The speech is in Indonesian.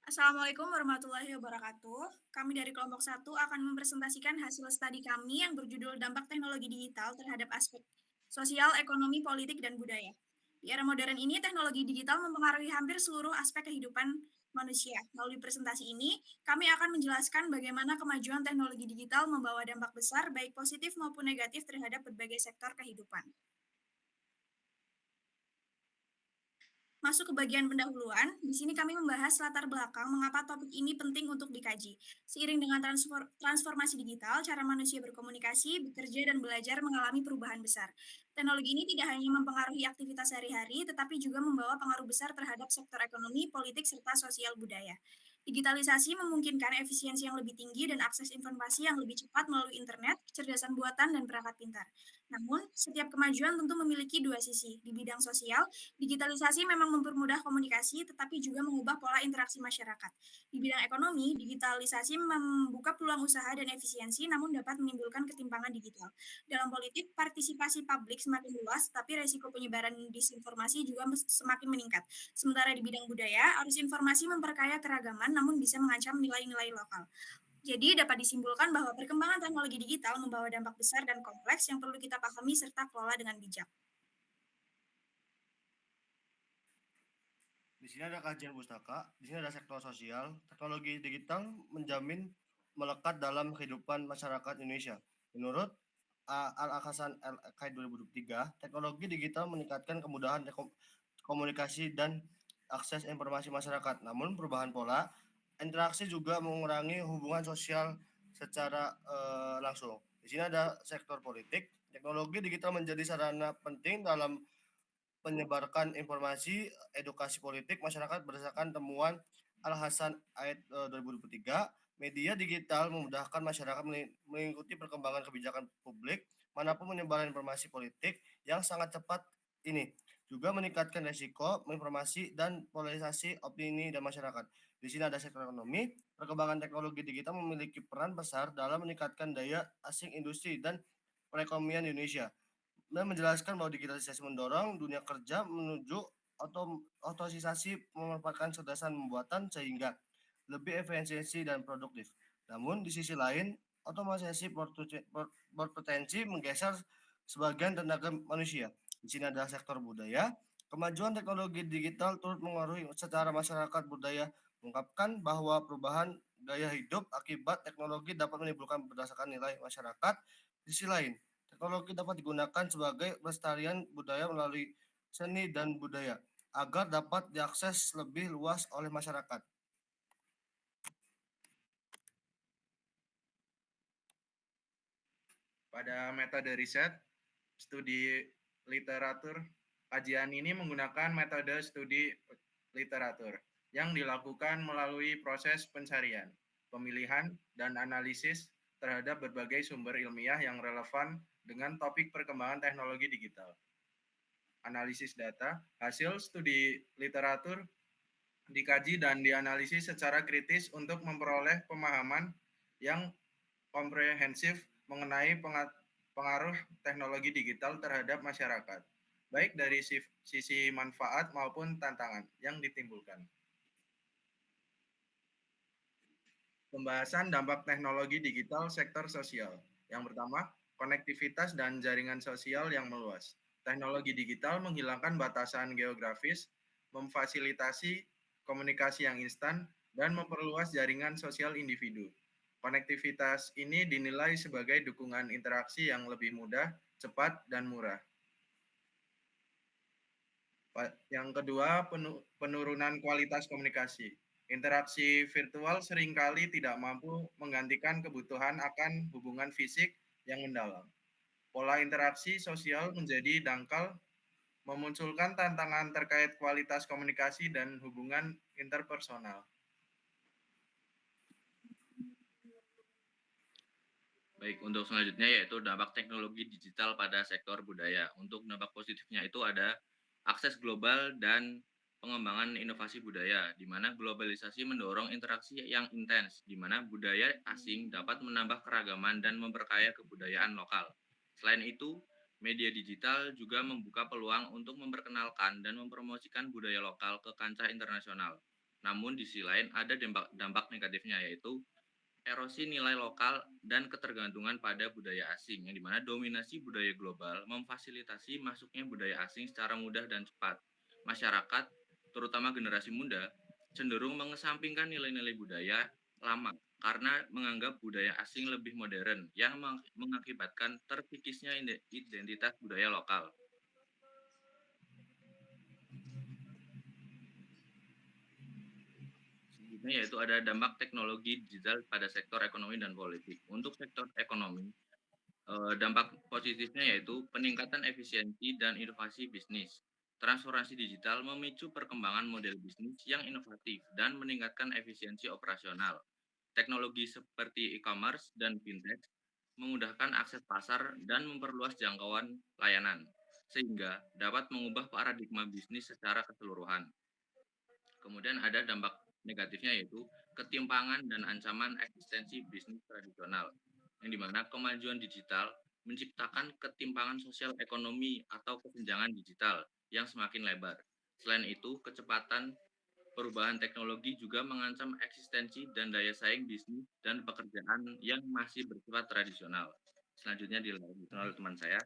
Assalamualaikum warahmatullahi wabarakatuh. Kami dari kelompok satu akan mempresentasikan hasil studi kami yang berjudul Dampak Teknologi Digital terhadap aspek sosial, ekonomi, politik, dan budaya. Di era modern ini, teknologi digital mempengaruhi hampir seluruh aspek kehidupan manusia. Melalui presentasi ini, kami akan menjelaskan bagaimana kemajuan teknologi digital membawa dampak besar, baik positif maupun negatif terhadap berbagai sektor kehidupan. Masuk ke bagian pendahuluan, di sini kami membahas latar belakang mengapa topik ini penting untuk dikaji. Seiring dengan transformasi digital, cara manusia berkomunikasi, bekerja, dan belajar mengalami perubahan besar. Teknologi ini tidak hanya mempengaruhi aktivitas sehari-hari, tetapi juga membawa pengaruh besar terhadap sektor ekonomi, politik, serta sosial budaya. Digitalisasi memungkinkan efisiensi yang lebih tinggi dan akses informasi yang lebih cepat melalui internet, kecerdasan buatan, dan perangkat pintar. Namun, setiap kemajuan tentu memiliki dua sisi. Di bidang sosial, digitalisasi memang mempermudah komunikasi, tetapi juga mengubah pola interaksi masyarakat. Di bidang ekonomi, digitalisasi membuka peluang usaha dan efisiensi, namun dapat menimbulkan ketimpangan digital. Dalam politik, partisipasi publik semakin luas, tapi resiko penyebaran disinformasi juga semakin meningkat. Sementara di bidang budaya, arus informasi memperkaya keragaman, namun bisa mengancam nilai-nilai lokal. Jadi dapat disimpulkan bahwa perkembangan teknologi digital membawa dampak besar dan kompleks yang perlu kita pahami serta kelola dengan bijak. Di sini ada kajian pustaka, di sini ada sektor sosial. Teknologi digital menjamin melekat dalam kehidupan masyarakat Indonesia. Menurut Al-Akasan LK 2023, teknologi digital meningkatkan kemudahan komunikasi dan akses informasi masyarakat. Namun perubahan pola interaksi juga mengurangi hubungan sosial secara langsung. Di sini ada sektor politik. Teknologi digital menjadi sarana penting dalam menyebarkan informasi edukasi politik masyarakat berdasarkan temuan Al Hasan ayat 2023. Media digital memudahkan masyarakat mengikuti perkembangan kebijakan publik manapun menyebarkan informasi politik yang sangat cepat ini juga meningkatkan resiko informasi dan polarisasi opini dan masyarakat. Di sini ada sektor ekonomi. Perkembangan teknologi digital memiliki peran besar dalam meningkatkan daya asing industri dan perekonomian Indonesia dan menjelaskan bahwa digitalisasi mendorong dunia kerja menuju otomatisasi memanfaatkan kecerdasan pembuatan sehingga lebih efisiensi dan produktif. Namun di sisi lain, otomatisasi berpotensi menggeser sebagian tenaga manusia. Di sini ada sektor budaya. Kemajuan teknologi digital turut mengaruhi secara masyarakat budaya mengungkapkan bahwa perubahan gaya hidup akibat teknologi dapat menimbulkan berdasarkan nilai masyarakat. Di sisi lain, teknologi dapat digunakan sebagai pelestarian budaya melalui seni dan budaya agar dapat diakses lebih luas oleh masyarakat. Pada metode riset, studi literatur, kajian ini menggunakan metode studi literatur yang dilakukan melalui proses pencarian, pemilihan, dan analisis terhadap berbagai sumber ilmiah yang relevan dengan topik perkembangan teknologi digital. Analisis data, hasil studi literatur dikaji dan dianalisis secara kritis untuk memperoleh pemahaman yang komprehensif mengenai pengaruh teknologi digital terhadap masyarakat, baik dari sisi manfaat maupun tantangan yang ditimbulkan. Pembahasan dampak teknologi digital sektor sosial. Yang pertama, konektivitas dan jaringan sosial yang meluas. Teknologi digital menghilangkan batasan geografis, memfasilitasi komunikasi yang instan, dan memperluas jaringan sosial individu. Konektivitas ini dinilai sebagai dukungan interaksi yang lebih mudah, cepat, dan murah. Yang kedua, penurunan kualitas komunikasi. Interaksi virtual seringkali tidak mampu menggantikan kebutuhan akan hubungan fisik yang mendalam. Pola interaksi sosial menjadi dangkal, memunculkan tantangan terkait kualitas komunikasi dan hubungan interpersonal. Baik, untuk selanjutnya yaitu dampak teknologi digital pada sektor budaya. Untuk dampak positifnya itu ada akses global dan pengembangan inovasi budaya, di mana globalisasi mendorong interaksi yang intens, di mana budaya asing dapat menambah keragaman dan memperkaya kebudayaan lokal. Selain itu, media digital juga membuka peluang untuk memperkenalkan dan mempromosikan budaya lokal ke kancah internasional. Namun di sisi lain ada dampak negatifnya, yaitu erosi nilai lokal dan ketergantungan pada budaya asing, yang dimana dominasi budaya global memfasilitasi masuknya budaya asing secara mudah dan cepat. Masyarakat, terutama generasi muda, cenderung mengesampingkan nilai-nilai budaya lama karena menganggap budaya asing lebih modern yang mengakibatkan terkikisnya identitas budaya lokal. Selanjutnya yaitu ada dampak teknologi digital pada sektor ekonomi dan politik. Untuk sektor ekonomi, dampak positifnya yaitu peningkatan efisiensi dan inovasi bisnis. Transformasi digital memicu perkembangan model bisnis yang inovatif dan meningkatkan efisiensi operasional. Teknologi seperti e-commerce dan fintech memudahkan akses pasar dan memperluas jangkauan layanan, sehingga dapat mengubah paradigma bisnis secara keseluruhan. Kemudian ada dampak negatifnya yaitu ketimpangan dan ancaman eksistensi bisnis tradisional, yang dimana kemajuan digital menciptakan ketimpangan sosial ekonomi atau kesenjangan digital yang semakin lebar. Selain itu, kecepatan perubahan teknologi juga mengancam eksistensi dan daya saing bisnis dan pekerjaan yang masih bersifat tradisional. Selanjutnya dilanjutkan oleh teman saya.